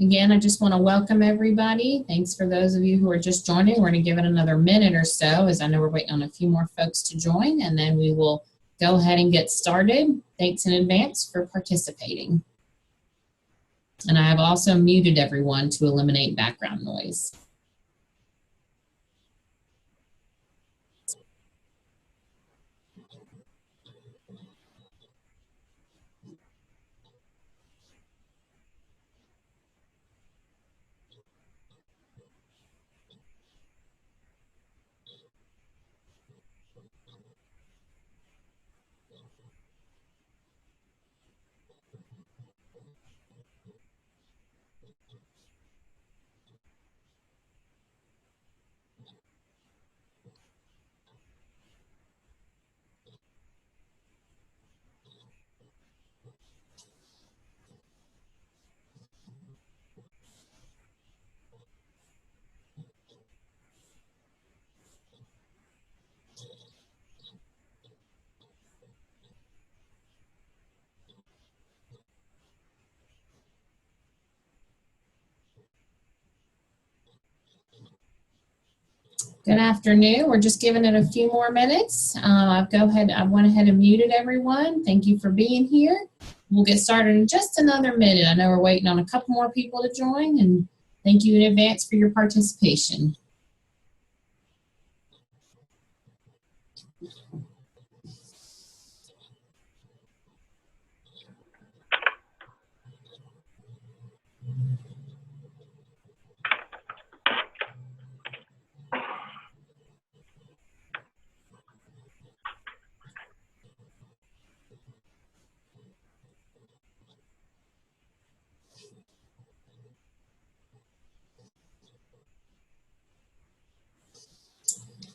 Again, I just want to welcome everybody. Thanks for those of you who are just joining. We're going to give it another minute or so, as I know we're waiting on a few more folks to join, and then we will go ahead and get started. Thanks in advance for participating. And I have also muted everyone to eliminate background noise. Good afternoon. We're just giving it a few more minutes. I went ahead and muted everyone. Thank you for being here. We'll get started in just another minute. I know we're waiting on a couple more people to join, and thank you in advance for your participation.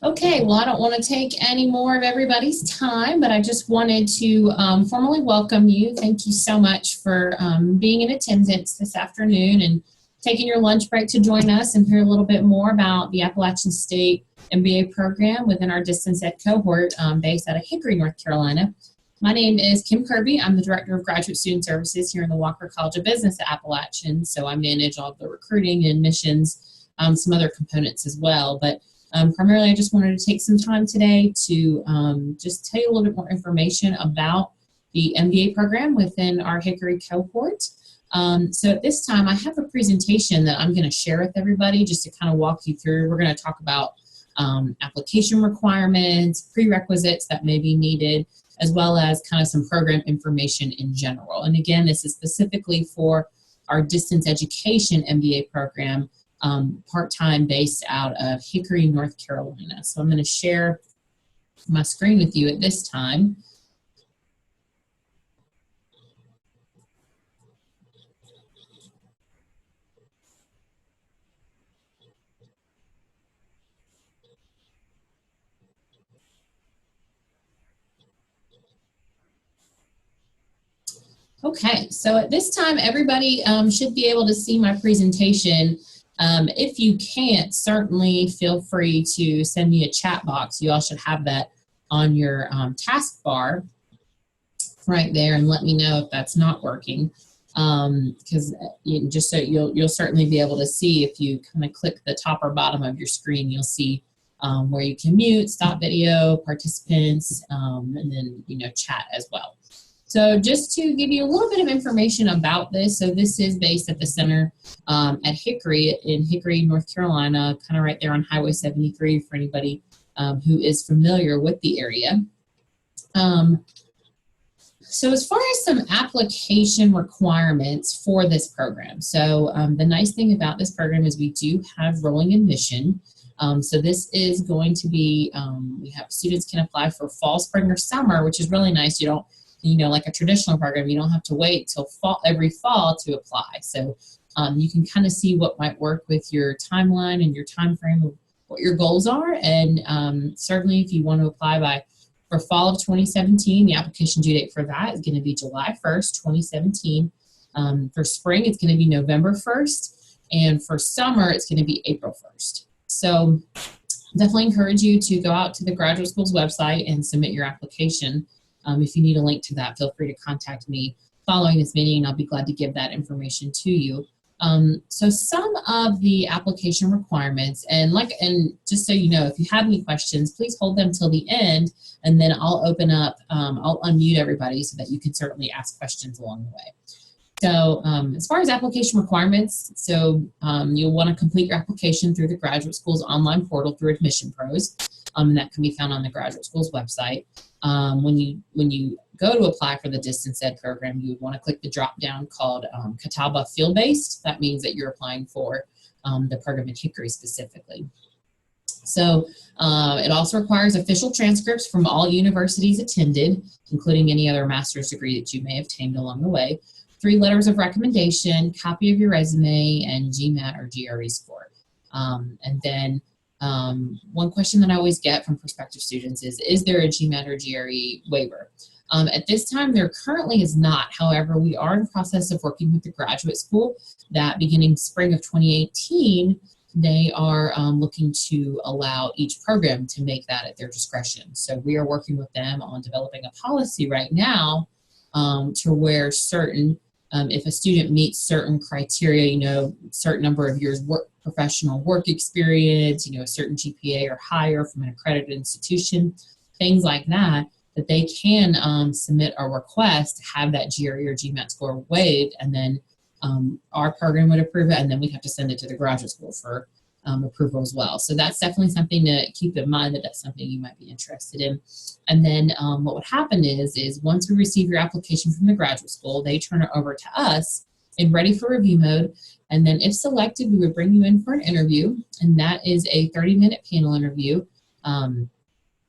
Okay, well, I don't want to take any more of everybody's time, but I just wanted to formally welcome you. Thank you so much for being in attendance this afternoon and taking your lunch break to join us and hear a little bit more about the Appalachian State MBA program within our distance ed cohort based out of Hickory, North Carolina. My name is Kim Kirby. I'm the Director of Graduate Student Services here in the Walker College of Business at Appalachian, so I manage all the recruiting and admissions, some other components as well. But primarily, I just wanted to take some time today to just tell you a little bit more information about the MBA program within our Hickory cohort. So at this time, I have a presentation that I'm going to share with everybody just to kind of walk you through. We're going to talk about application requirements, prerequisites that may be needed, as well as kind of some program information in general. And again, this is specifically for our distance education MBA program, part-time based out of Hickory, North Carolina. So I'm going to share my screen with you at this time. Okay, so at this time, everybody should be able to see my presentation. If you can't, certainly feel free to send me a chat box. You all should have that on your taskbar right there, and let me know if that's not working. Because just so you'll certainly be able to see if you kind of click the top or bottom of your screen, you'll see where you can mute, stop video, participants, and then chat as well. So just to give you a little bit of information about this, so this is based at the center at Hickory in Hickory, North Carolina, kind of right there on Highway 73 for anybody who is familiar with the area. So as far as some application requirements for this program, so the nice thing about this program is we do have rolling admission. So this is going to be, we have students can apply for fall, spring, or summer, which is really nice. You don't, like a traditional program, you don't have to wait till every fall to apply. So you can kind of see what might work with your timeline and your time frame of what your goals are. And certainly if you want to apply for fall of 2017, the application due date for that is going to be July 1st, 2017. For spring, it's going to be November 1st. And for summer, it's going to be April 1st. So definitely encourage you to go out to the graduate school's website and submit your application. If you need a link to that, feel free to contact me following this meeting, and I'll be glad to give that information to you. So some of the application requirements, and just so you know, if you have any questions, please hold them till the end, and then I'll open up, I'll unmute everybody so that you can certainly ask questions along the way. So as far as application requirements, so you'll want to complete your application through the graduate school's online portal through Admission Pros, and that can be found on the graduate school's website. When you go to apply for the distance ed program, you would want to click the drop down called Catawba Field Based. That means that you're applying for the program in Hickory specifically. So it also requires official transcripts from all universities attended, including any other master's degree that you may have obtained along the way, 3 letters of recommendation, copy of your resume, and GMAT or GRE score. And then one question that I always get from prospective students is there a GMAT or GRE waiver? At this time, there currently is not. However, we are in the process of working with the graduate school that beginning spring of 2018, they are looking to allow each program to make that at their discretion. So we are working with them on developing a policy right now to where if a student meets certain criteria, certain number of years professional work experience, a certain GPA or higher from an accredited institution, things like that, that they can submit a request to have that GRE or GMAT score waived, and then our program would approve it, and then we'd have to send it to the graduate school for approval as well. So that's definitely something to keep in mind, that's something you might be interested in. And then what would happen is once we receive your application from the graduate school, they turn it over to us in ready for review mode. And then if selected, we would bring you in for an interview, and that is a 30-minute panel interview. And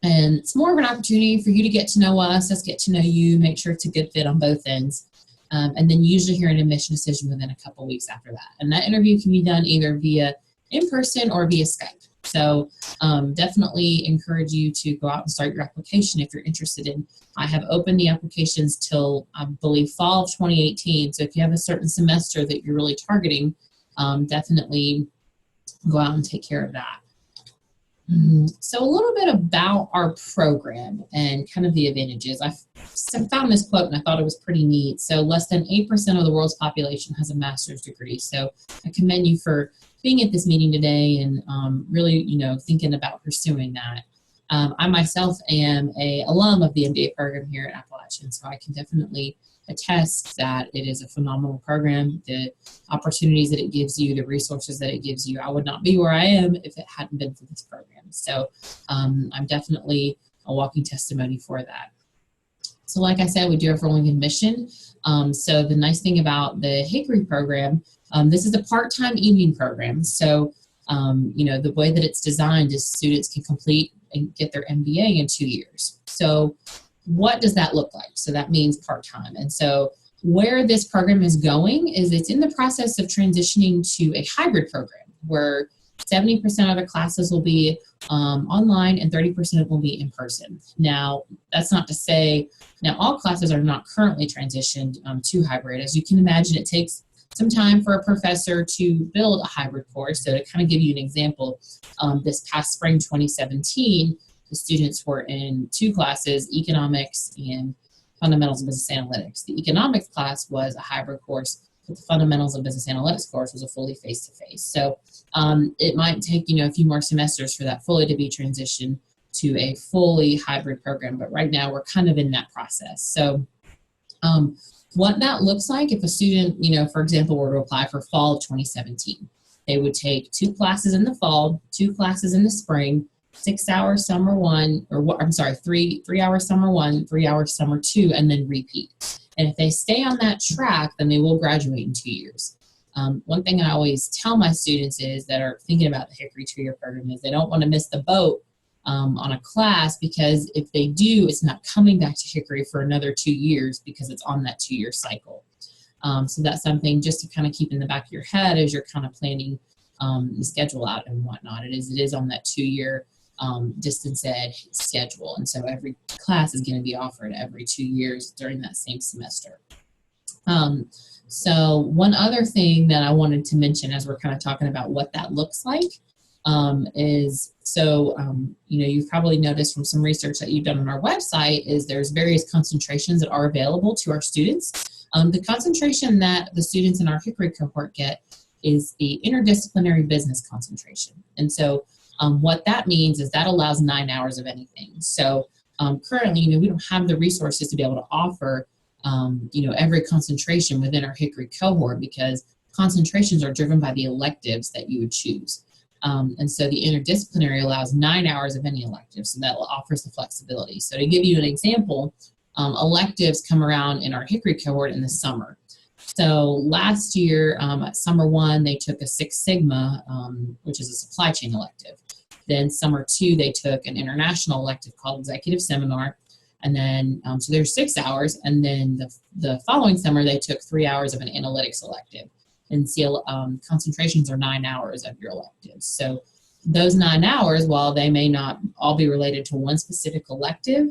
it's more of an opportunity for you to get to know us get to know you, make sure it's a good fit on both ends. And then usually hear an admission decision within a couple weeks after that. And that interview can be done either via in-person or via Skype. So definitely encourage you to go out and start your application if you're interested in. I have opened the applications till, I believe, fall of 2018. So if you have a certain semester that you're really targeting, definitely go out and take care of that. So a little bit about our program and kind of the advantages. I found this quote and I thought it was pretty neat. So less than 8% of the world's population has a master's degree. So I commend you for being at this meeting today and really, thinking about pursuing that. I myself am an alum of the MBA program here at Appalachian, so I can definitely attest that it is a phenomenal program. The opportunities that it gives you, the resources that it gives you, I would not be where I am if it hadn't been for this program. So I'm definitely a walking testimony for that. So like I said, we do have rolling admission. So the nice thing about the Hickory program, this is a part-time evening program. So, the way that it's designed is students can complete and get their MBA in 2 years. So what does that look like? So that means part-time. And so where this program is going is it's in the process of transitioning to a hybrid program where 70% of the classes will be online and 30% will be in person. Now, that's not to say, all classes are not currently transitioned to hybrid. As you can imagine, it takes some time for a professor to build a hybrid course. So to kind of give you an example, this past spring 2017, the students were in 2 classes, economics and fundamentals of business analytics. The economics class was a hybrid course, but the fundamentals of business analytics course was a fully face-to-face. So it might take, a few more semesters for that fully to be transitioned to a fully hybrid program. But right now we're kind of in that process. So what that looks like if a student, for example, were to apply for fall of 2017, they would take 2 classes in the fall, 2 classes in the spring, 6 hours summer 1, or I'm sorry, 3 hours summer 1, 3 hours summer 2, and then repeat. And if they stay on that track, then they will graduate in 2 years. One thing I always tell my students is that are thinking about the Hickory 2-year program is they don't want to miss the boat on a class, because if they do, it's not coming back to Hickory for another 2 years because it's on that 2-year cycle. So that's something just to kind of keep in the back of your head as you're kind of planning the schedule out and whatnot. It is on that 2-year distance ed schedule. And so every class is going to be offered every 2 years during that same semester. So one other thing that I wanted to mention as we're kind of talking about what that looks like is, you've probably noticed from some research that you've done on our website is there's various concentrations that are available to our students. The concentration that the students in our Hickory cohort get is the interdisciplinary business concentration. And so what that means is that allows 9 hours of anything. So currently, we don't have the resources to be able to offer, every concentration within our Hickory cohort, because concentrations are driven by the electives that you would choose. And so the interdisciplinary allows 9 hours of any elective, so that offers the flexibility. So to give you an example, electives come around in our Hickory cohort in the summer. So last year at summer 1, they took a Six Sigma, which is a supply chain elective. Then summer 2, they took an international elective called Executive Seminar. And then, so there's 6 hours. And then the following summer, they took 3 hours of an analytics elective. And concentrations are 9 hours of your electives. So those 9 hours, while they may not all be related to one specific elective,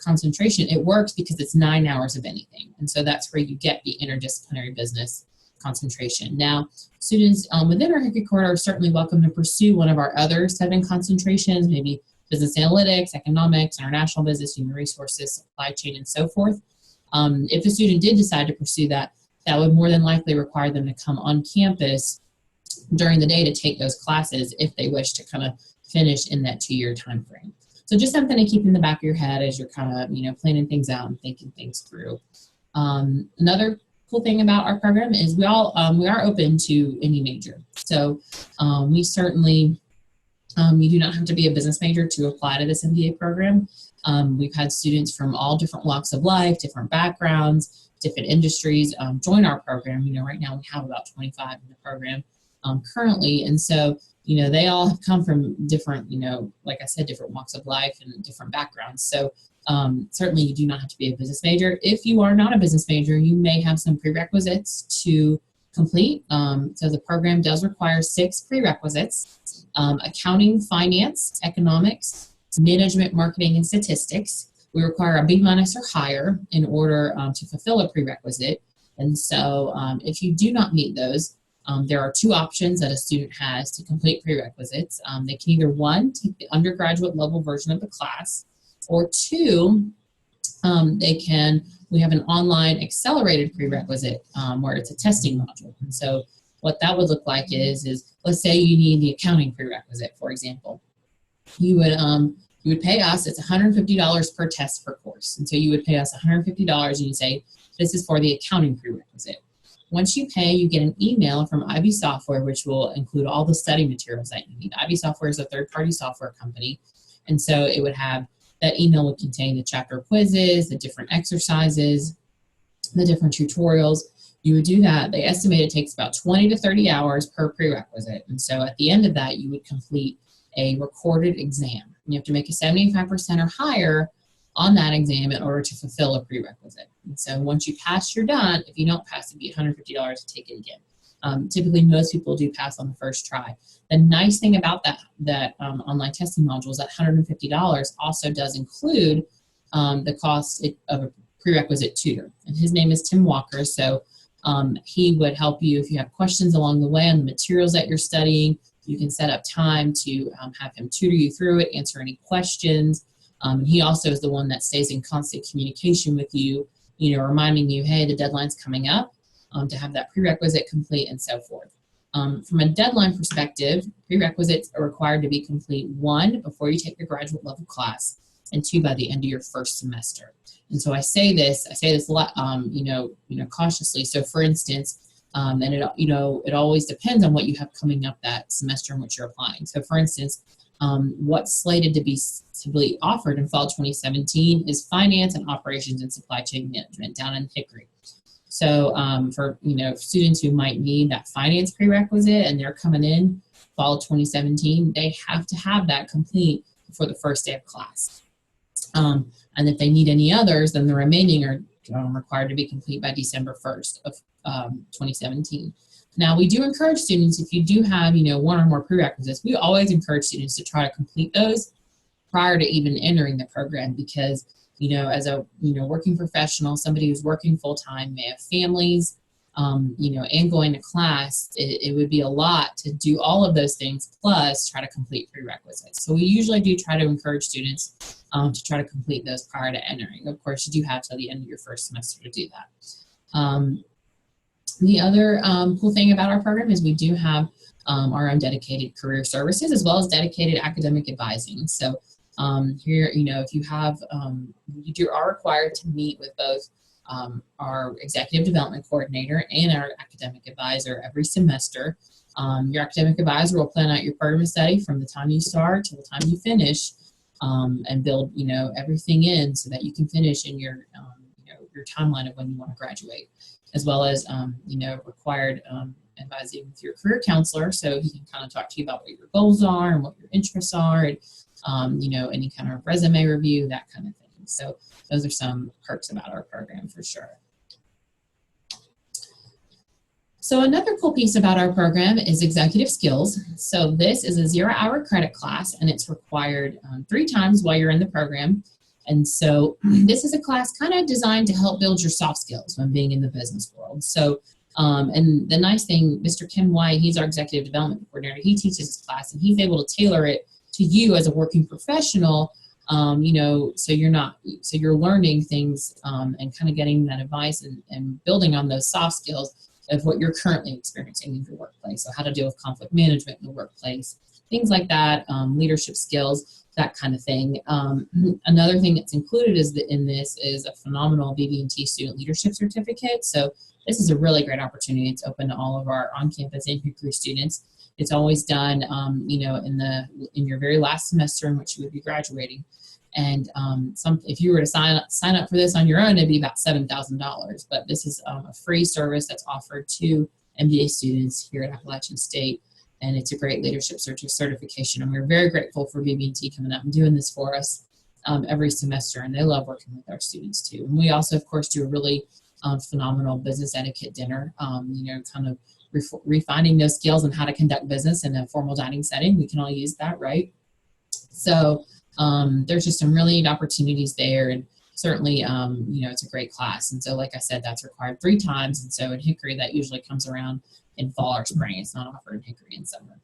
concentration, it works because it's 9 hours of anything. And so that's where you get the interdisciplinary business concentration. Now, students within our Hickory cohort are certainly welcome to pursue one of our other 7 concentrations, maybe business analytics, economics, international business, human resources, supply chain, and so forth. If the student did decide to pursue that, that would more than likely require them to come on campus during the day to take those classes if they wish to kind of finish in that 2-year time frame. So just something to keep in the back of your head as you're kind of, planning things out and thinking things through. Another cool thing about our program is we are open to any major. So we certainly, you do not have to be a business major to apply to this MBA program. We've had students from all different walks of life, different backgrounds, different industries join our program. Right now we have about 25 in the program currently. And so, they all have come from different, like I said, different walks of life and different backgrounds. So certainly you do not have to be a business major. If you are not a business major, you may have some prerequisites to complete. So the program does require 6 prerequisites: accounting, finance, economics, management, marketing, and statistics. We require a B- or higher in order to fulfill a prerequisite. And so if you do not meet those, there are 2 options that a student has to complete prerequisites. They can either 1, take the undergraduate level version of the class, or 2, we have an online accelerated prerequisite where it's a testing module. And so what that would look like is let's say you need the accounting prerequisite, for example. You would pay us, it's $150 per test per course. And so you would pay us $150 and you say, this is for the accounting prerequisite. Once you pay, you get an email from IB Software, which will include all the study materials that you need. IB Software is a third-party software company. And so it would have, that email would contain the chapter quizzes, the different exercises, the different tutorials. You would do that. They estimate it takes about 20 to 30 hours per prerequisite. And so at the end of that, you would complete a recorded exam. And you have to make a 75% or higher on that exam in order to fulfill a prerequisite. And so once you pass, you're done. If you don't pass, it'd be $150 to take it again. Typically, most people do pass on the first try. The nice thing about that online testing module is that $150 also does include the cost of a prerequisite tutor. And his name is Tim Walker. So he would help you if you have questions along the way on the materials that you're studying. You can set up time to have him tutor you through it, answer any questions. And he also is the one that stays in constant communication with you, reminding you, hey, the deadline's coming up, to have that prerequisite complete and so forth. From a deadline perspective, prerequisites are required to be complete 1, before you take your graduate level class, and 2, by the end of your first semester. And so I say this a lot, cautiously. So for instance, and it always depends on what you have coming up that semester in which you're applying. So for instance, what's slated to be offered in fall 2017 is finance and operations and supply chain management down in Hickory. So for students who might need that finance prerequisite and they're coming in fall 2017, they have to have that complete before the first day of class. And if they need any others, then the remaining are required to be complete by December 1st of 2017. Now, we do encourage students, if you do have, 1 or more prerequisites, we always encourage students to try to complete those prior to even entering the program because, as a, working professional, somebody who's working full-time may have families, and going to class, it would be a lot to do all of those things plus try to complete prerequisites. So we usually do try to encourage students to try to complete those prior to entering. Of course, you do have till the end of your first semester to do that. The other cool thing about our program is we do have our own dedicated career services as well as dedicated academic advising. So here, if you have, you are required to meet with both our executive development coordinator and our academic advisor every semester. Your academic advisor will plan out your program of study from the time you start to the time you finish, and build, everything in so that you can finish in your timeline of when you want to graduate, as well as, required advising with your career counselor, so he can kind of talk to you about what your goals are and what your interests are, and, any kind of resume review, that kind of thing. So those are some perks about our program for sure. So another cool piece about our program is executive skills. So this is a 0-hour credit class, and it's required 3 times while you're in the program. And so this is a class kind of designed to help build your soft skills when being in the business world. So, and the nice thing, Mr. Ken White, he's our executive development coordinator. He teaches this class, and he's able to tailor it to you as a working professional. So you're learning things and kind of getting that advice and building on those soft skills of what you're currently experiencing in your workplace. So how to deal with conflict management in the workplace, things like that, leadership skills, that kind of thing. Another thing that's included in this is a phenomenal BB&T student leadership certificate. So this is a really great opportunity. It's open to all of our on-campus and Hickory students. It's always done, in your very last semester in which you would be graduating. And if you were to sign up for this on your own, it'd be about $7,000. But this is a free service that's offered to MBA students here at Appalachian State, and it's a great leadership certification. And we're very grateful for BB&T coming out and doing this for us every semester, and they love working with our students too. And we also, of course, do a really phenomenal business etiquette dinner. Kind of refining those skills and how to conduct business in a formal dining setting. We can all use that, right? So there's just some really neat opportunities there, and certainly, it's a great class. And so, like I said, that's required 3 times. And so at Hickory, that usually comes around in fall or spring. It's not offered in Hickory in summer.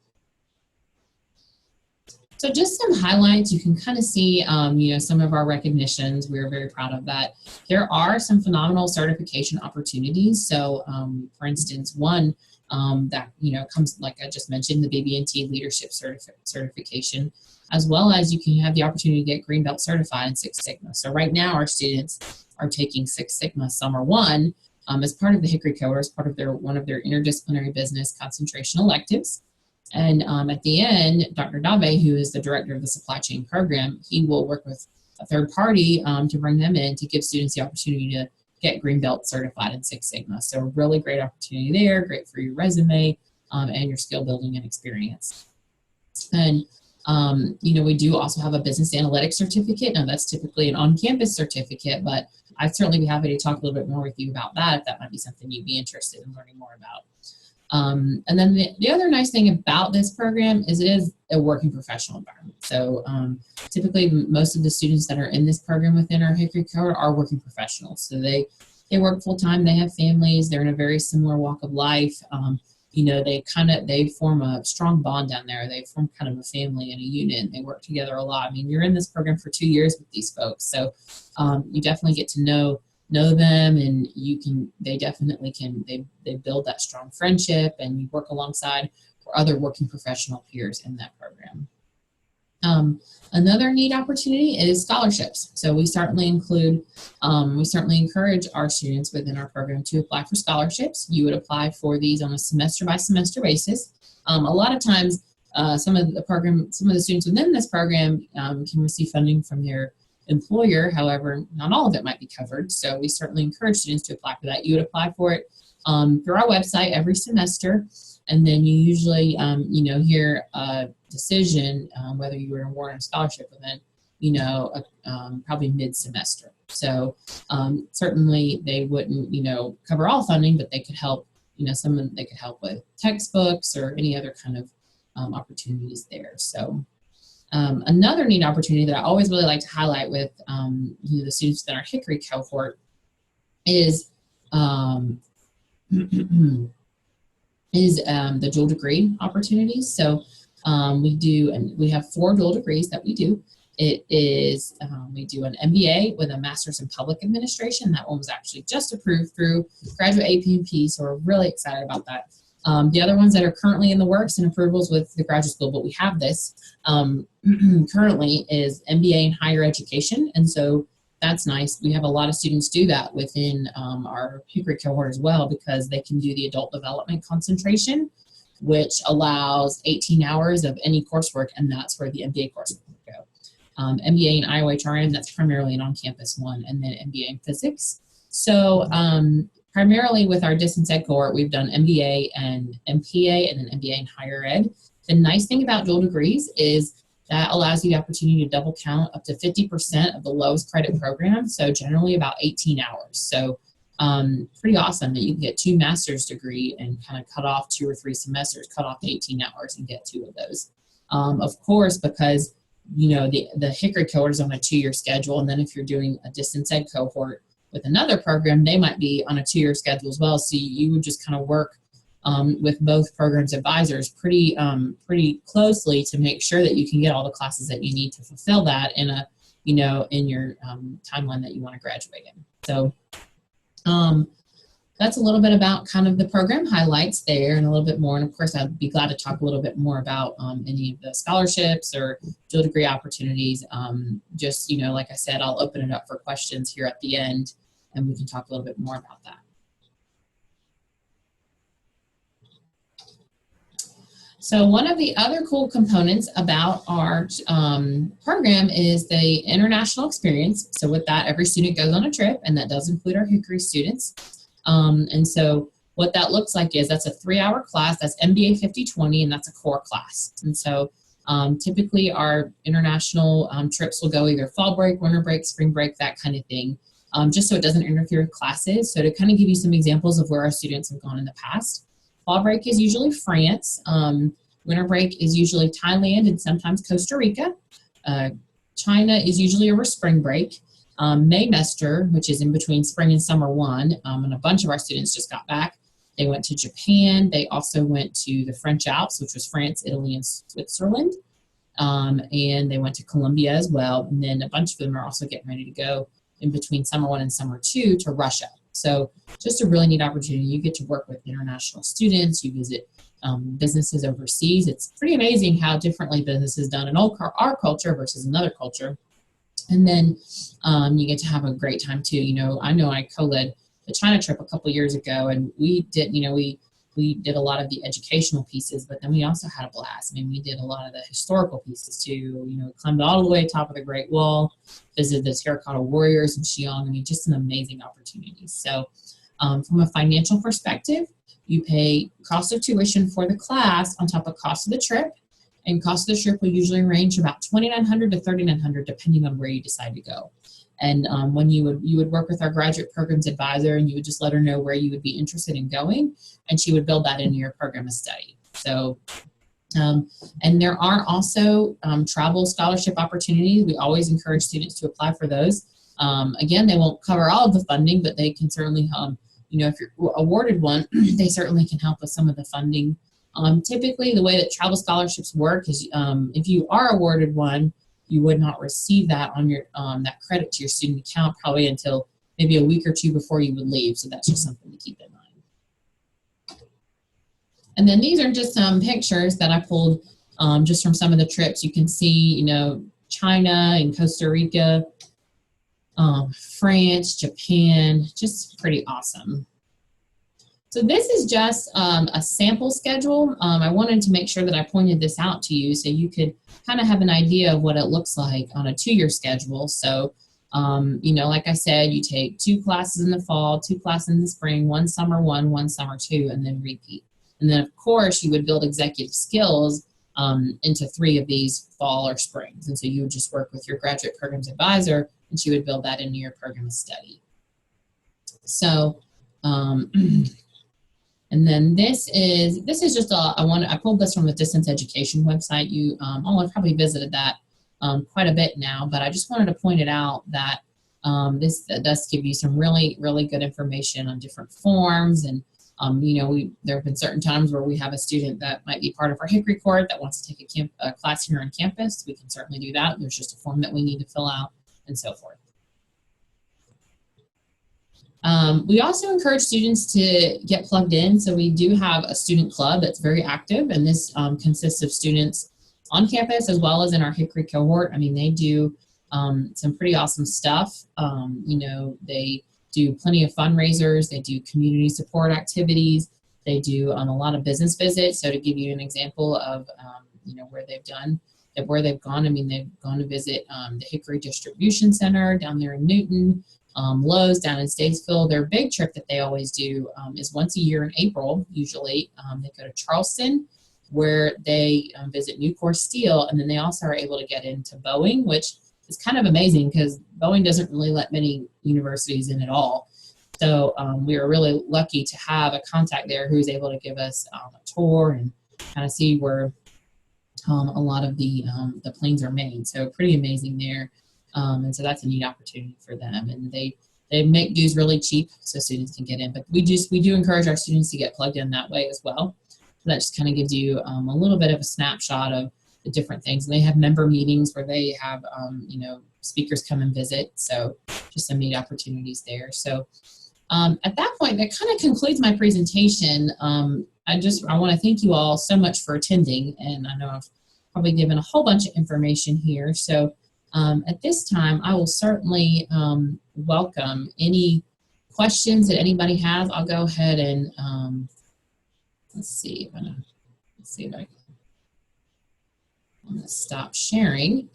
So just some highlights. You can kind of see, some of our recognitions. We're very proud of that. There are some phenomenal certification opportunities. So, for instance, one that, comes, like I just mentioned, the BB&T Leadership Certification, as well as you can have the opportunity to get Green Belt certified in Six Sigma. So right now our students are taking Six Sigma Summer 1 as part of the Hickory Code, as part of one of their interdisciplinary business concentration electives. And at the end, Dr. Dave, who is the director of the supply chain program, he will work with a third party to bring them in to give students the opportunity to get Green Belt certified in Six Sigma. So a really great opportunity there, great for your resume and your skill building and experience. And we do also have a business analytics certificate. Now that's typically an on-campus certificate, but I'd certainly be happy to talk a little bit more with you about that if that might be something you'd be interested in learning more about. And then the other nice thing about this program is it is a working professional environment. So typically most of the students that are in this program within our Hickory Code are working professionals. So they work full time, they have families, they're in a very similar walk of life. They form a strong bond down there. They form kind of a family and a unit, and they work together a lot. I mean, you're in this program for 2 years with these folks. So you definitely get to know them, and they build that strong friendship, and you work alongside other working professional peers in that program. Another neat opportunity is scholarships. So we certainly encourage our students within our program to apply for scholarships. You would apply for these on a semester by semester basis. A lot of times, some of the students within this program can receive funding from their employer. However, not all of it might be covered. So we certainly encourage students to apply for that. You would apply for it through our website every semester, and then you usually, hear a decision whether you were awarded a scholarship within, probably mid-semester. So certainly they wouldn't, cover all funding, but they could help, they could help with textbooks or any other kind of opportunities there. So another neat opportunity that I always really like to highlight with the students in our Hickory cohort is the dual degree opportunities. So we have 4 dual degrees that we do. It is, we do an MBA with a Master's in Public Administration. That one was actually just approved through Graduate AP&P, so we're really excited about that. The other ones that are currently in the works and approvals with the graduate school, but we have this currently, is MBA in Higher Education, and so that's nice. We have a lot of students do that within our Hickory cohort as well, because they can do the adult development concentration, which allows 18 hours of any coursework, and that's where the MBA coursework will go. MBA in IOHRM, that's primarily an on-campus one, and then MBA in Physics. So primarily with our distance ed cohort, we've done MBA and MPA and then MBA in Higher Ed. The nice thing about dual degrees is that allows you the opportunity to double count up to 50% of the lowest credit program, so generally about 18 hours. So pretty awesome that you can get 2 master's degree and kind of cut off 2 or 3 semesters, cut off 18 hours and get 2 of those. Of course, because the Hickory cohort is on a 2-year schedule, and then if you're doing a distance ed cohort with another program, they might be on a 2-year schedule as well. So you would just kind of work with both programs' advisors pretty closely to make sure that you can get all the classes that you need to fulfill that in a in your timeline that you want to graduate in. So that's a little bit about kind of the program highlights there, and a little bit more. And of course, I'd be glad to talk a little bit more about any of the scholarships or dual degree opportunities. Just, like I said, I'll open it up for questions here at the end, and we can talk a little bit more about that. So one of the other cool components about our program is the international experience. So with that, every student goes on a trip, and that does include our Hickory students. And so what that looks like is that's a 3-hour class, that's MBA 50/20, and that's a core class. And so typically our international trips will go either fall break, winter break, spring break, that kind of thing, just so it doesn't interfere with classes. So to kind of give you some examples of where our students have gone in the past, fall break is usually France, winter break is usually Thailand and sometimes Costa Rica. China is usually over spring break. Maymester, which is in between spring and summer one, and a bunch of our students just got back. They went to Japan. They also went to the French Alps, which was France, Italy, and Switzerland. And they went to Colombia as well. And then a bunch of them are also getting ready to go in between summer one and summer two to Russia. So just a really neat opportunity. You get to work with international students. You visit businesses overseas. It's pretty amazing how differently business is done in our culture versus another culture. And then you get to have a great time too. I know I co-led the China trip a couple years ago, and we did, we did a lot of the educational pieces, but then we also had a blast. I mean, we did a lot of the historical pieces too. Climbed all the way top of the Great Wall, visited the Terracotta Warriors in Xi'an. I mean, just an amazing opportunity. So from a financial perspective, you pay cost of tuition for the class on top of cost of the trip. And cost of the trip will usually range about $2,900 to $3,900 depending on where you decide to go. And when you would work with our graduate programs advisor, and you would just let her know where you would be interested in going, and she would build that into your program of study. So, and there are also travel scholarship opportunities. We always encourage students to apply for those. Again, they won't cover all of the funding, but they can certainly, if you're awarded one, they certainly can help with some of the funding. Typically, the way that travel scholarships work is if you are awarded one, you would not receive that on your that credit to your student account probably until maybe a week or two before you would leave. So that's just something to keep in mind. And then these are just some pictures that I pulled just from some of the trips. You can see, China and Costa Rica, France, Japan, just pretty awesome. So this is just a sample schedule. I wanted to make sure that I pointed this out to you so you could kind of have an idea of what it looks like on a 2-year schedule. So, like I said, you take 2 classes in the fall, 2 classes in the spring, 1 summer 1, 1 summer 2, and then repeat. And then, of course, you would build executive skills into 3 of these fall or springs. And so you would just work with your graduate programs advisor, and she would build that into your program of study. So, and then this is just I pulled this from the distance education website. You all have probably visited that quite a bit now, but I just wanted to point it out that this does give you some really, really good information on different forms and There have been certain times where we have a student that might be part of our Hickory cohort that wants to take a class here on campus. We can certainly do that. There's just a form that we need to fill out and so forth. We also encourage students to get plugged in. So we do have a student club that's very active, and this consists of students on campus as well as in our Hickory cohort. I mean, they do some pretty awesome stuff. They do plenty of fundraisers. They do community support activities. They do a lot of business visits. So to give you an example of where they've gone, I mean, they've gone to visit the Hickory Distribution Center down there in Newton, Lowe's down in Statesville. Their big trip that they always do is once a year in April, usually. They go to Charleston, where they visit Nucor Steel, and then they also are able to get into Boeing, which is kind of amazing because Boeing doesn't really let many universities in at all. So we are really lucky to have a contact there who's able to give us a tour and kind of see where a lot of the planes are made. So pretty amazing there. And so that's a neat opportunity for them. And they make dues really cheap so students can get in. But we do encourage our students to get plugged in that way as well. So that just kind of gives you a little bit of a snapshot of the different things. And they have member meetings where they have, speakers come and visit. So just some neat opportunities there. So at that point, that kind of concludes my presentation. I want to thank you all so much for attending. And I know I've probably given a whole bunch of information here. So at this time, I will certainly welcome any questions that anybody has. I'll go ahead and let's see if I can. I'm going to stop sharing,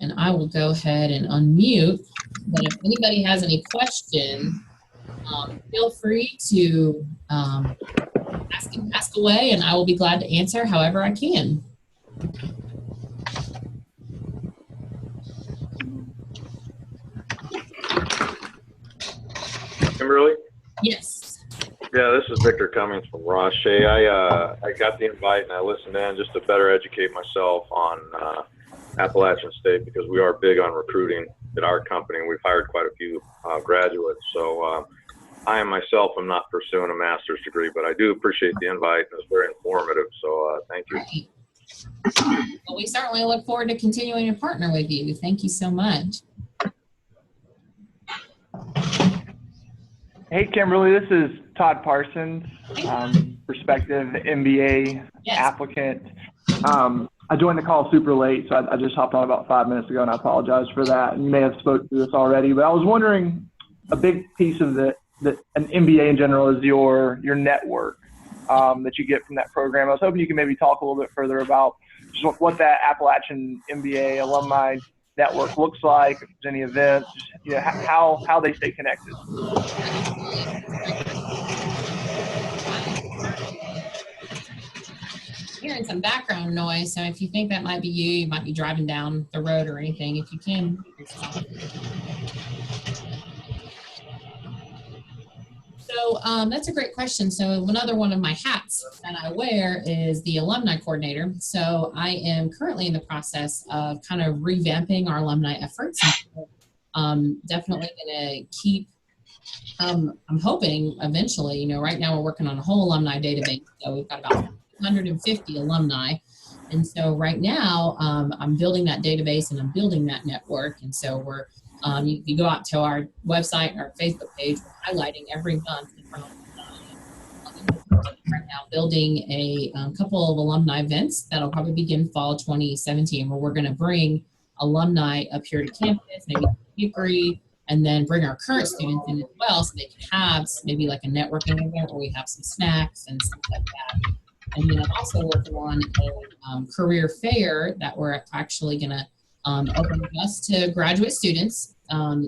and I will go ahead and unmute. But if anybody has any questions, feel free to ask away, and I will be glad to answer however I can. Kimberly? Yes. Yeah, this is Victor Cummings from Ross Shea. I got the invite and I listened in just to better educate myself on Appalachian State because we are big on recruiting at our company. We've hired quite a few graduates. So I myself am not pursuing a master's degree, but I do appreciate the invite and it's very informative. So thank you. Right. Well, we certainly look forward to continuing to partner with you. Thank you so much. Hey, Kimberly, this is Todd Parsons, prospective MBA applicant. I joined the call super late, so I just hopped on about 5 minutes ago, and I apologize for that. And you may have spoken to this already, but I was wondering, a big piece of an MBA in general is your network that you get from that program. I was hoping you could maybe talk a little bit further about just what that Appalachian MBA alumni network looks like, if there's any events, how they stay connected. Hearing some background noise, so if you think that might be you might be driving down the road or anything, if you can. So that's a great question. So another one of my hats that I wear is the alumni coordinator. So I am currently in the process of kind of revamping our alumni efforts. Definitely going to keep, I'm hoping eventually, right now we're working on a whole alumni database. So we've got about 150 alumni. And so right now I'm building that database and I'm building that network. And so we're you go out to our website, our Facebook page, we're highlighting every month from right now building a couple of alumni events that'll probably begin fall 2017, where we're going to bring alumni up here to campus, maybe Hickory, and then bring our current students in as well, so they can have maybe like a networking event where we have some snacks and stuff like that. And then I'm also working on a career fair that we're actually going to open just to graduate students.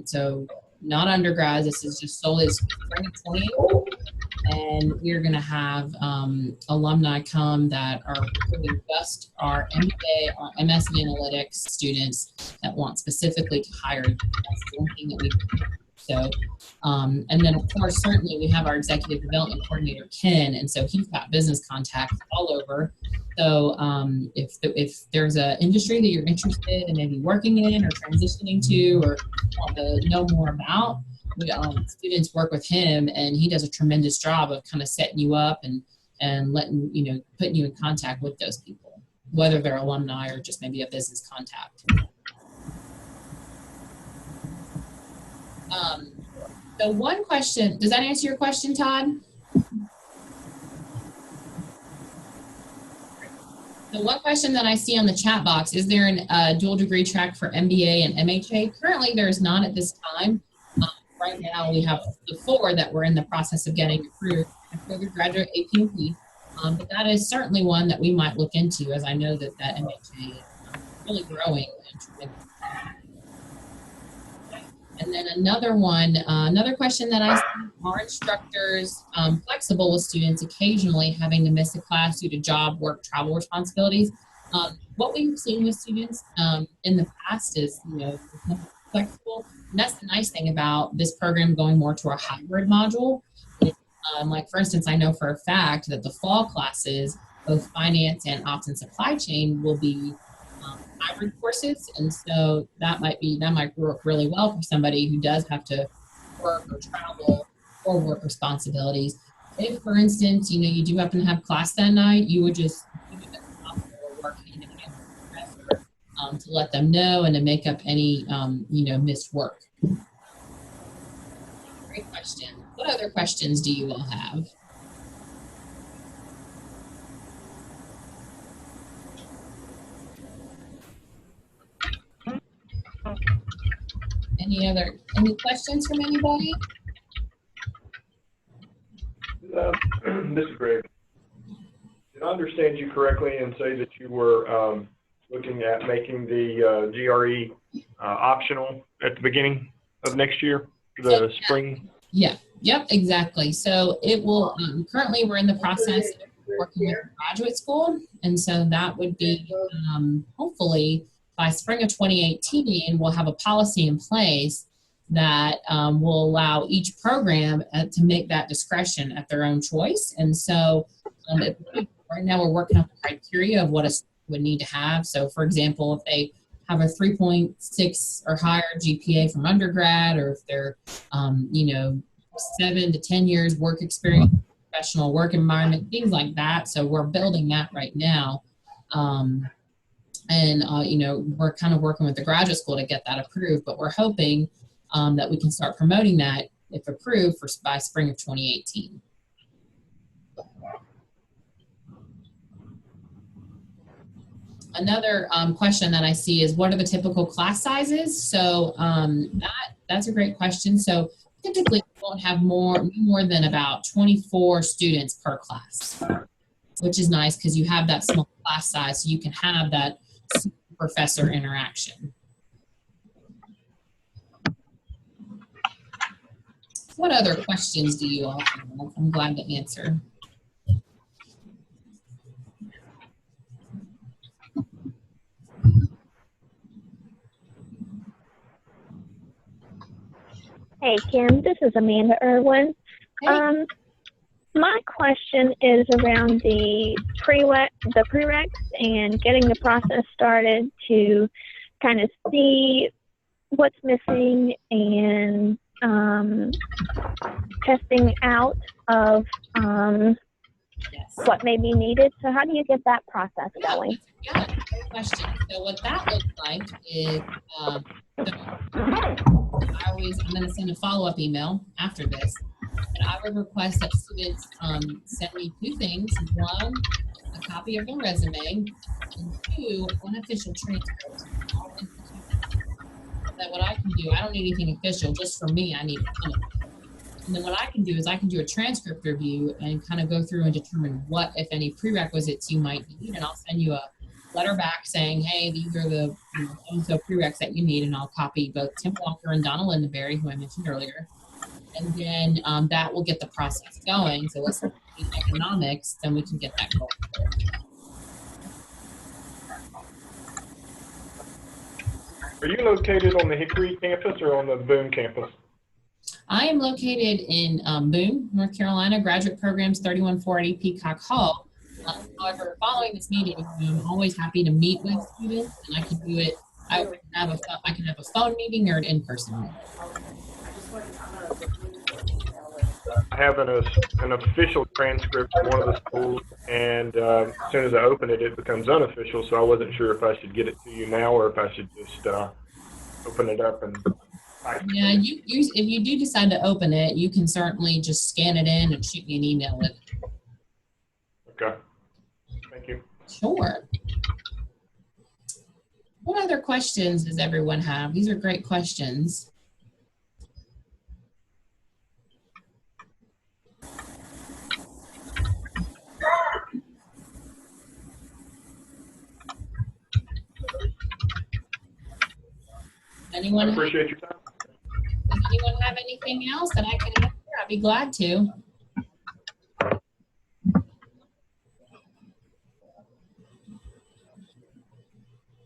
So not undergrads, this is just solely spring 20. And we're going to have alumni come that are just our MBA, our MS in Analytics students that want specifically to hire. That's the one thing that we do. So, and then of course, certainly we have our executive development coordinator, Ken, and so he's got business contacts all over. So if there's an industry that you're interested in maybe working in or transitioning to or want to know more about, students work with him, and he does a tremendous job of kind of setting you up and letting, putting you in contact with those people, whether they're alumni or just maybe a business contact. So one question, does that answer your question, Todd? The one question that I see on the chat box, is there a dual degree track for MBA and MHA? Currently, there is not at this time. Right now, we have the 4 that we're in the process of getting approved, undergraduate AP&P, but that is certainly one that we might look into, as I know that MHA is really growing. And then another one, another question that I see, are instructors flexible with students occasionally having to miss a class due to job, work, travel responsibilities? What we've seen with students in the past is, flexible. And that's the nice thing about this program going more to a hybrid module. Like, for instance, I know for a fact that the fall classes, both finance and ops and supply chain, will be hybrid courses, and so that might work really well for somebody who does have to work or travel or work responsibilities. If, for instance, you do happen to have class that night, you would just work hand in hand with the professor to let them know and to make up any missed work. Great question. What other questions do you all have? Any questions from anybody? This is Greg. Did I understand you correctly and say that you were looking at making the GRE optional at the beginning of next year, the spring? Yeah, yep, exactly. So it will, currently we're in the process of working with graduate school, and so that would be hopefully by spring of 2018, we'll have a policy in place that will allow each program to make that discretion at their own choice. And so right now we're working on the criteria of what a student would need to have. So for example, if they have a 3.6 or higher GPA from undergrad, or if they're 7 to 10 years work experience, professional work environment, things like that. So we're building that right now. We're kind of working with the graduate school to get that approved, but we're hoping that we can start promoting that, if approved, by spring of 2018. Another question that I see is, what are the typical class sizes? So that's a great question. So typically we won't have more than about 24 students per class, which is nice because you have that small class size, so you can have that professor interaction. What other questions do you all have? I'm glad to answer. Hey, Kim, this is Amanda Irwin. Hey. My question is around the prereqs and getting the process started to kind of see what's missing and testing out of what may be needed. So how do you get that process going? Yeah, great question. So what that looks like is I'm going to send a follow-up email after this. And I would request that students send me 2 things. 1, a copy of their resume, and 2, an official transcript. That what I can do, I don't need anything official, just for me, I need a ton of it. And then what I can do is I can do a transcript review and kind of go through and determine what, if any, prerequisites you might need. And I'll send you a letter back saying, hey, these are the so prereqs that you need. And I'll copy both Tim Walker and Donna Lindenberry, who I mentioned earlier. And then that will get the process going. So let's look at economics, then we can get that going. Are you located on the Hickory campus or on the Boone campus? I am located in Boone, North Carolina, graduate programs 31480 Peacock Hall. However, following this meeting, I'm always happy to meet with students, and I can do it. I can have a phone meeting or an in-person meeting. I have an official transcript from one of the schools, and as soon as I open it, it becomes unofficial. So I wasn't sure if I should get it to you now or if I should just open it up and. Yeah, if you do decide to open it, you can certainly just scan it in and shoot me an email with it. Okay. Thank you. Sure. What other questions does everyone have? These are great questions. I appreciate your time. Does anyone have anything else that I can answer? I'd be glad to.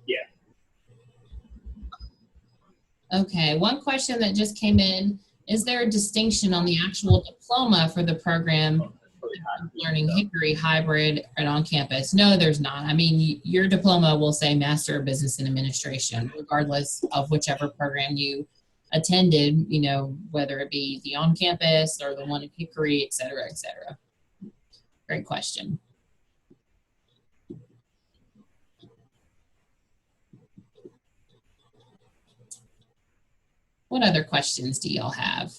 Yeah. Okay, one question that just came in, is there a distinction on the actual diploma for the program learning Hickory hybrid and on campus? No, there's not. I mean, your diploma will say Master of Business and Administration, regardless of whichever program you attended, you know, whether it be the on campus or the one at Hickory, et cetera, et cetera. Great question. What other questions do y'all have?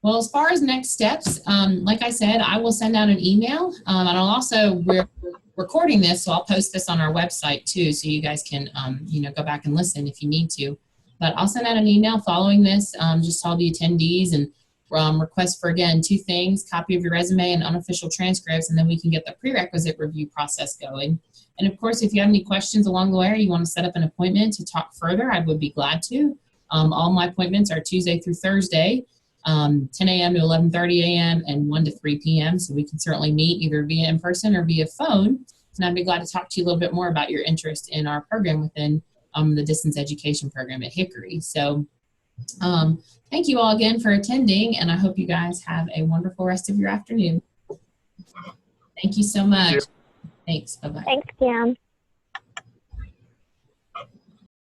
Well, as far as next steps, like I said, I will send out an email, and I'll also, we're recording this, so I'll post this on our website too, so you guys can, you know, go back and listen if you need to. But I'll send out an email following this, just to all the attendees, and request for, again, 2 things: copy of your resume and unofficial transcripts, and then we can get the prerequisite review process going. And of course, if you have any questions along the way or you want to set up an appointment to talk further, I would be glad to. All my appointments are Tuesday through Thursday. 10 a.m. to 11:30 a.m. and 1 to 3 p.m. So we can certainly meet either via in person or via phone. And I'd be glad to talk to you a little bit more about your interest in our program within the distance education program at Hickory. So thank you all again for attending, and I hope you guys have a wonderful rest of your afternoon. Thank you so much. Thank you. Thanks. Bye-bye. Thanks, Pam.